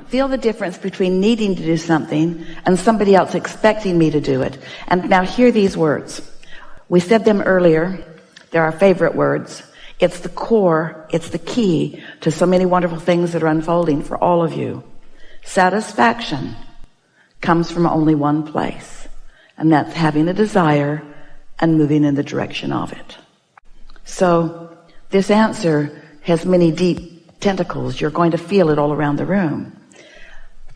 feel the difference between needing to do something and somebody else expecting me to do it. And now hear these words. We said them earlier. They're our favorite words. It's the core, it's the key to so many wonderful things that are unfolding for all of you. Satisfaction comes from only one place, and that's having a desire and moving in the direction of it. So this answer has many deep tentacles. You're going to feel it all around the room.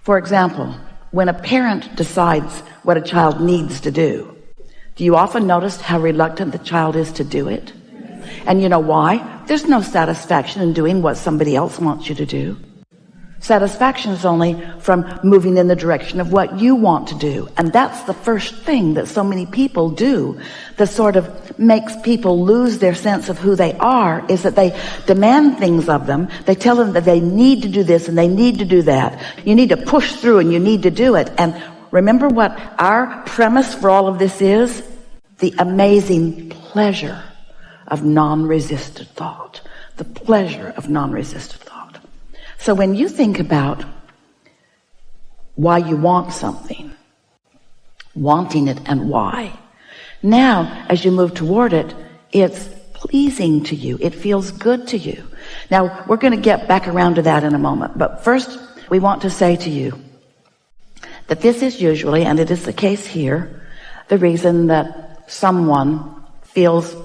For example, when a parent decides what a child needs to do you often notice how reluctant the child is to do it? And you know why? There's no satisfaction in doing what somebody else wants you to do. Satisfaction is only from moving in the direction of what you want to do. And that's the first thing that so many people do that sort of makes people lose their sense of who they are, is that they demand things of them. They tell them that they need to do this and they need to do that. You need to push through and you need to do it. And remember what our premise for all of this is? The amazing pleasure of non-resisted thought. The pleasure of non-resisted thought. So when you think about why you want something, wanting it and why, now as you move toward it, it's pleasing to you. It feels good to you. Now we're going to get back around to that in a moment. But first we want to say to you that this is usually, and it is the case here, the reason that someone feels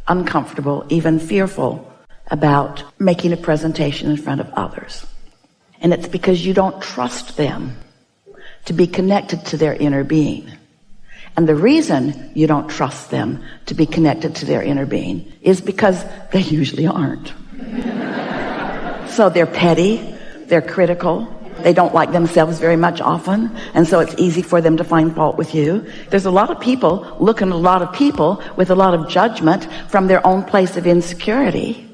uncomfortable, even fearful about making a presentation in front of others. And it's because you don't trust them to be connected to their inner being. And the reason you don't trust them to be connected to their inner being is because they usually aren't. So they're petty, they're critical, they don't like themselves very much often, and so it's easy for them to find fault with you. There's a lot of people looking at a lot of people with a lot of judgment from their own place of insecurity.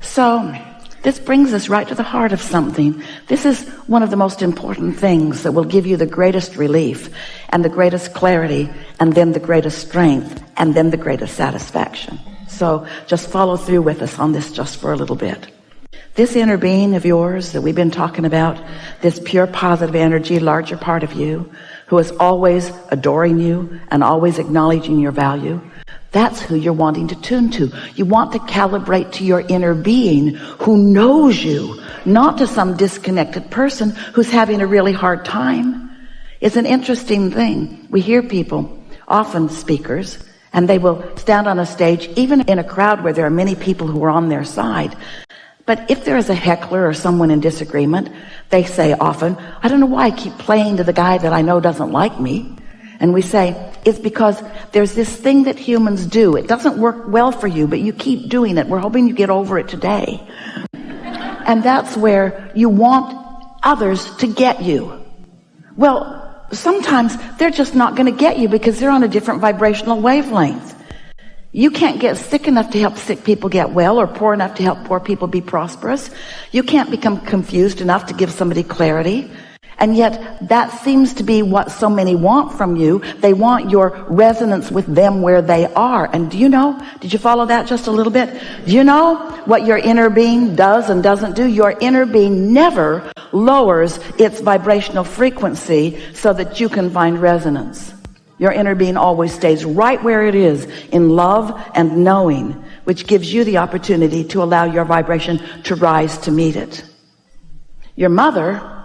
So this brings us right to the heart of something. This is one of the most important things that will give you the greatest relief and the greatest clarity and then the greatest strength and then the greatest satisfaction. So just follow through with us on this just for a little bit. This inner being of yours that we've been talking about, this pure positive energy, larger part of you, who is always adoring you and always acknowledging your value, that's who you're wanting to tune to. You want to calibrate to your inner being who knows you, not to some disconnected person who's having a really hard time. It's an interesting thing. We hear people, often speakers, and they will stand on a stage, even in a crowd where there are many people who are on their side. But if there is a heckler or someone in disagreement, they say often, I don't know why I keep playing to the guy that I know doesn't like me. And we say, it's because there's this thing that humans do. It doesn't work well for you, but you keep doing it. We're hoping you get over it today. And that's where you want others to get you. Well, sometimes they're just not going to get you because they're on a different vibrational wavelength. You can't get sick enough to help sick people get well, or poor enough to help poor people be prosperous. You can't become confused enough to give somebody clarity. And yet that seems to be what so many want from you. They want your resonance with them where they are. And do you know, did you follow that just a little bit? Do you know what your inner being does and doesn't do? Your inner being never lowers its vibrational frequency so that you can find resonance. Your inner being always stays right where it is, in love and knowing, which gives you the opportunity to allow your vibration to rise to meet it. Your mother,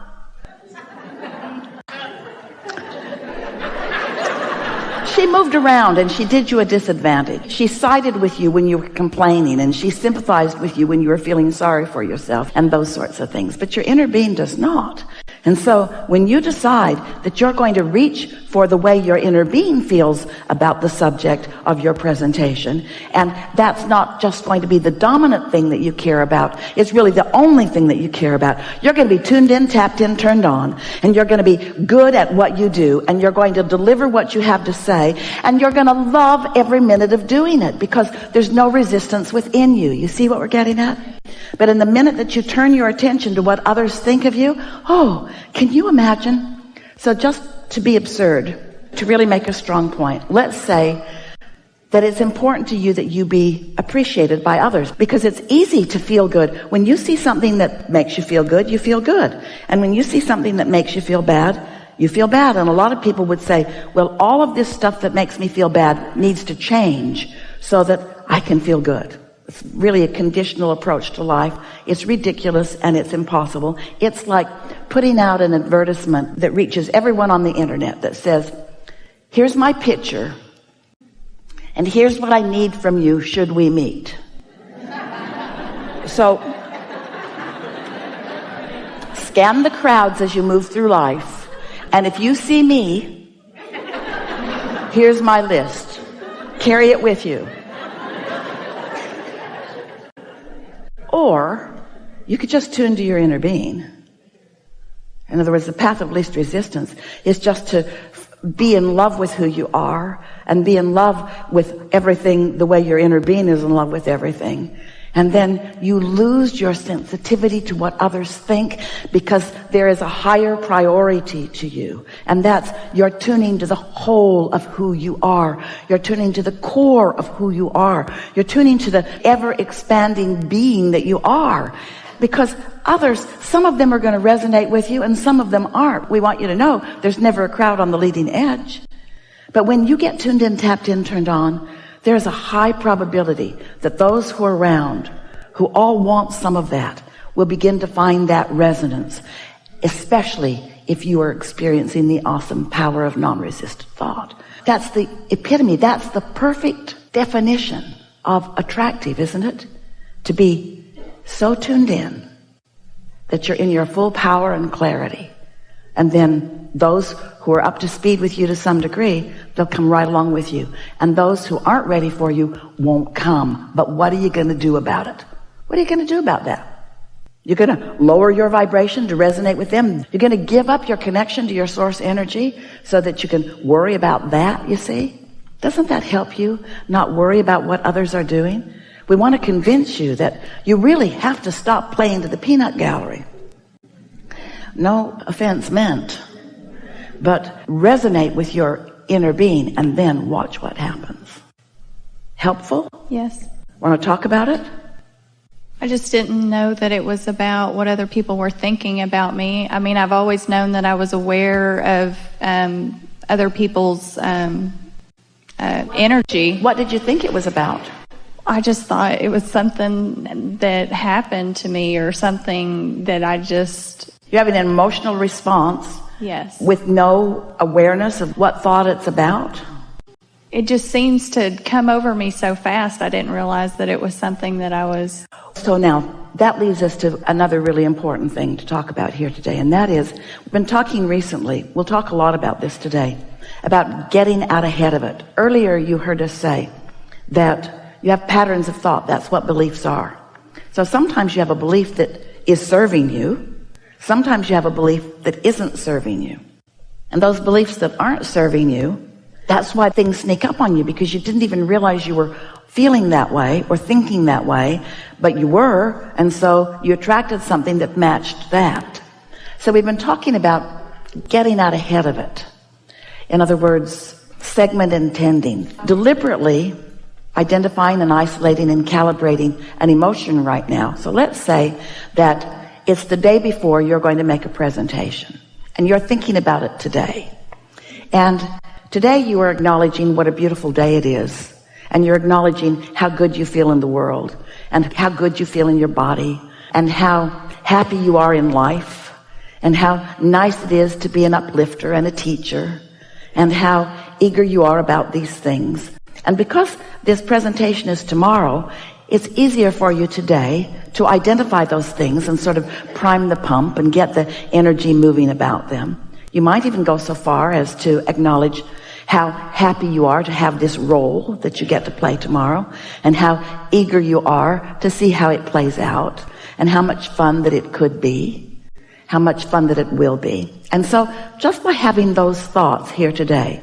she moved around and she did you a disadvantage. She sided with you when you were complaining, and she sympathized with you when you were feeling sorry for yourself and those sorts of things. But your inner being does not. And so when you decide that you're going to reach for the way your inner being feels about the subject of your presentation, and that's not just going to be the dominant thing that you care about, it's really the only thing that you care about. You're going to be tuned in, tapped in, turned on, and you're going to be good at what you do, and you're going to deliver what you have to say, and you're going to love every minute of doing it because there's no resistance within you. You see what we're getting at? But in the minute that you turn your attention to what others think of you, oh, can you imagine? So just to be absurd, to really make a strong point, let's say that it's important to you that you be appreciated by others, because it's easy to feel good. When you see something that makes you feel good, you feel good. And when you see something that makes you feel bad, you feel bad. And a lot of people would say, well, all of this stuff that makes me feel bad needs to change so that I can feel good. It's really a conditional approach to life. It's ridiculous and it's impossible. It's like putting out an advertisement that reaches everyone on the internet that says, here's my picture, and here's what I need from you should we meet. So scan the crowds as you move through life, and if you see me, here's my list. Carry it with you. Or you could just tune to your inner being. In other words, the path of least resistance is just to be in love with who you are and be in love with everything the way your inner being is in love with everything. And then you lose your sensitivity to what others think, because there is a higher priority to you. And that's, you're tuning to the whole of who you are. You're tuning to the core of who you are. You're tuning to the ever-expanding being that you are. Because others, some of them are going to resonate with you and some of them aren't. We want you to know there's never a crowd on the leading edge. But when you get tuned in, tapped in, turned on, there's a high probability that those who are around, who all want some of that, will begin to find that resonance, especially if you are experiencing the awesome power of non-resistant thought. That's the epitome. That's the perfect definition of attractive, isn't it? To be so tuned in that you're in your full power and clarity. And then those who are up to speed with you to some degree, they'll come right along with you. And those who aren't ready for you won't come. But what are you going to do about it? What are you going to do about that? You're going to lower your vibration to resonate with them. You're going to give up your connection to your source energy so that you can worry about that, you see? Doesn't that help you not worry about what others are doing? We want to convince you that you really have to stop playing to the peanut gallery. No offense meant, but resonate with your inner being and then watch what happens. Helpful? Yes. Want to talk about it? I just didn't know that it was about what other people were thinking about me. I mean, I've always known that I was aware of other people's energy. What did you think it was about? I just thought it was something that happened to me, or something that I just... You have an emotional response. Yes. With no awareness of what thought it's about. It just seems to come over me so fast. I didn't realize that it was something that I was... So now, that leads us to another really important thing to talk about here today. And that is, we've been talking recently, we'll talk a lot about this today, about getting out ahead of it. Earlier you heard us say that you have patterns of thought. That's what beliefs are. So sometimes you have a belief that is serving you. Sometimes you have a belief that isn't serving you. And those beliefs that aren't serving you, that's why things sneak up on you, because you didn't even realize you were feeling that way or thinking that way, but you were, and so you attracted something that matched that. So we've been talking about getting out ahead of it. In other words, segment intending. Deliberately identifying and isolating and calibrating an emotion right now. So let's say that it's the day before you're going to make a presentation and you're thinking about it today. And today you are acknowledging what a beautiful day it is. And you're acknowledging how good you feel in the world and how good you feel in your body and how happy you are in life and how nice it is to be an uplifter and a teacher and how eager you are about these things. And because this presentation is tomorrow, it's easier for you today to identify those things and sort of prime the pump and get the energy moving about them. You might even go so far as to acknowledge how happy you are to have this role that you get to play tomorrow, and how eager you are to see how it plays out, and how much fun that it could be, how much fun that it will be. And so just by having those thoughts here today,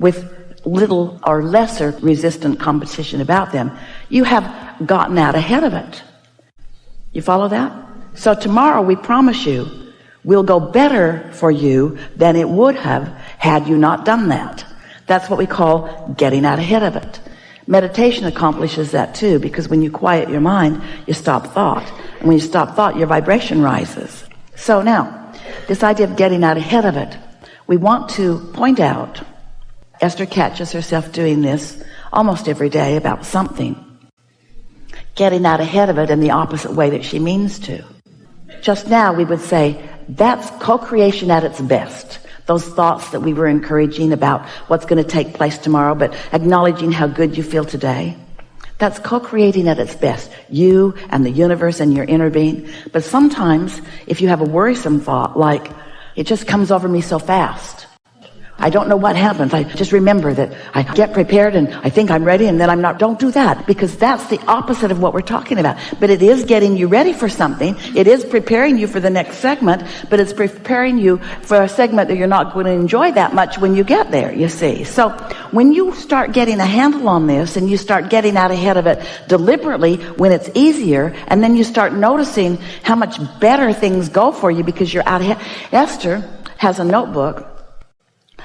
with little or lesser resistant competition about them, you have gotten out ahead of it. You follow that? So tomorrow, we promise you, will go better for you than it would have had you not done that. That's what we call getting out ahead of it. Meditation accomplishes that too, because when you quiet your mind, you stop thought. And when you stop thought, your vibration rises. So now, this idea of getting out ahead of it, we want to point out, Esther catches herself doing this almost every day about something, getting out ahead of it in the opposite way that she means to. Just now we would say that's co-creation at its best. Those thoughts that we were encouraging about what's going to take place tomorrow, but acknowledging how good you feel today. That's co-creating at its best. You and the universe and your inner being. But sometimes if you have a worrisome thought, like, it just comes over me so fast, I don't know what happens. I just remember that I get prepared and I think I'm ready and then I'm not. Don't do that, because that's the opposite of what we're talking about. But it is getting you ready for something. It is preparing you for the next segment, but it's preparing you for a segment that you're not going to enjoy that much when you get there, you see. So when you start getting a handle on this and you start getting out ahead of it deliberately when it's easier, and then you start noticing how much better things go for you because you're out ahead. Esther has a notebook,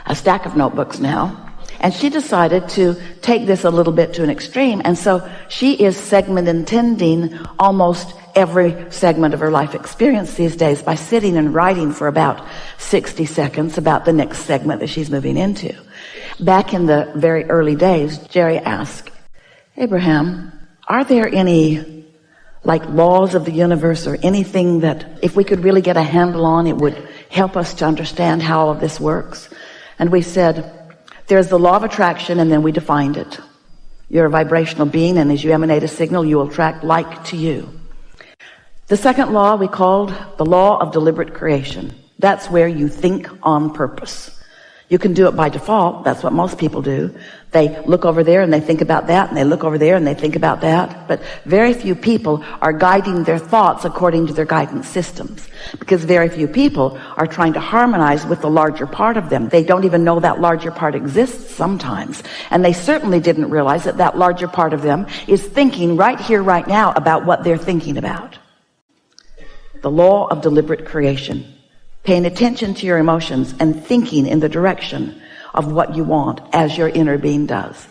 a stack of notebooks now, and she decided to take this a little bit to an extreme, and so she is segment intending almost every segment of her life experience these days by sitting and writing for about 60 seconds about the next segment that she's moving into. Back in the very early days, Jerry asked, Abraham, are there any laws of the universe or anything that if we could really get a handle on, it would help us to understand how all of this works? And we said, there's the law of attraction, and then we defined it. You're a vibrational being, and as you emanate a signal, you will attract like to you. The second law we called the law of deliberate creation. That's where you think on purpose. You can do it by default. That's what most people do. They look over there and they think about that, and they look over there and they think about that. But very few people are guiding their thoughts according to their guidance systems, because very few people are trying to harmonize with the larger part of them. They don't even know that larger part exists sometimes. And they certainly didn't realize that that larger part of them is thinking right here, right now about what they're thinking about. The law of deliberate creation. Paying attention to your emotions and thinking in the direction of what you want as your inner being does.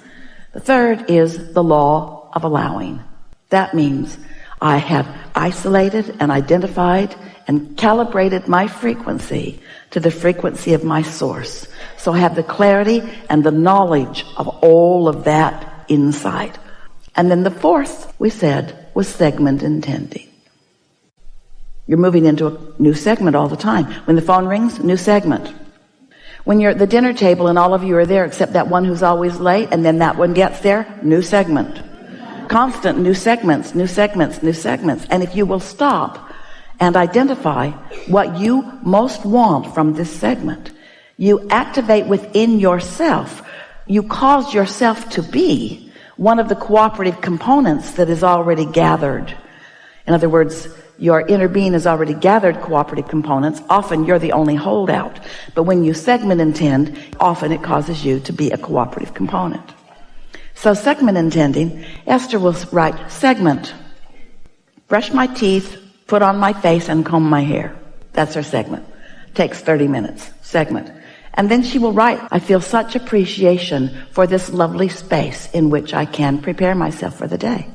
The third is the law of allowing. That means I have isolated and identified and calibrated my frequency to the frequency of my source. So I have the clarity and the knowledge of all of that inside. And then the fourth, we said, was segment intending. You're moving into a new segment all the time. When the phone rings, new segment. When you're at the dinner table and all of you are there except that one who's always late, and then that one gets there, new segment. Constant new segments, new segments, new segments. And if you will stop and identify what you most want from this segment, you activate within yourself. You cause yourself to be one of the cooperative components that is already gathered. In other words, your inner being has already gathered cooperative components. Often you're the only holdout. But when you segment intend, often it causes you to be a cooperative component. So segment intending, Esther will write segment. Brush my teeth, put on my face, and comb my hair. That's her segment. Takes 30 minutes. Segment. And then she will write, I feel such appreciation for this lovely space in which I can prepare myself for the day.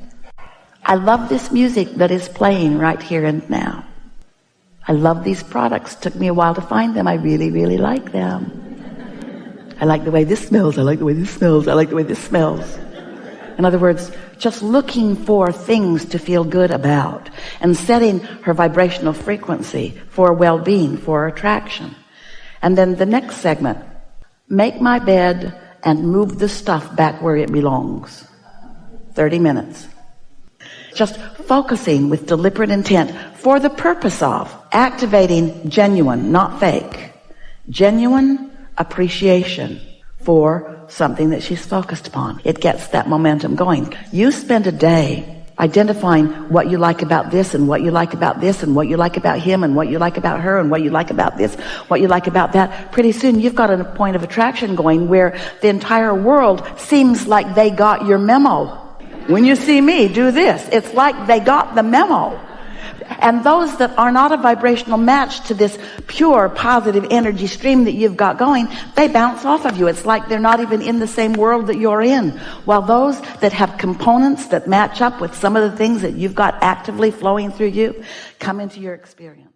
I love this music that is playing right here and now. I love these products. Took me a while to find them. I really, really like them. I like the way this smells. I like the way this smells. I like the way this smells. In other words, just looking for things to feel good about and setting her vibrational frequency for well-being, for attraction. And then the next segment, make my bed and move the stuff back where it belongs. 30 minutes. Just focusing with deliberate intent for the purpose of activating genuine, not fake, genuine appreciation for something that she's focused upon. It gets that momentum going. You spend a day identifying what you like about this and what you like about this and what you like about him and what you like about her and what you like about this, what you like about that. Pretty soon you've got a point of attraction going where the entire world seems like they got your memo. When you see me do this, it's like they got the memo. And those that are not a vibrational match to this pure positive energy stream that you've got going, they bounce off of you. It's like they're not even in the same world that you're in. While those that have components that match up with some of the things that you've got actively flowing through you come into your experience.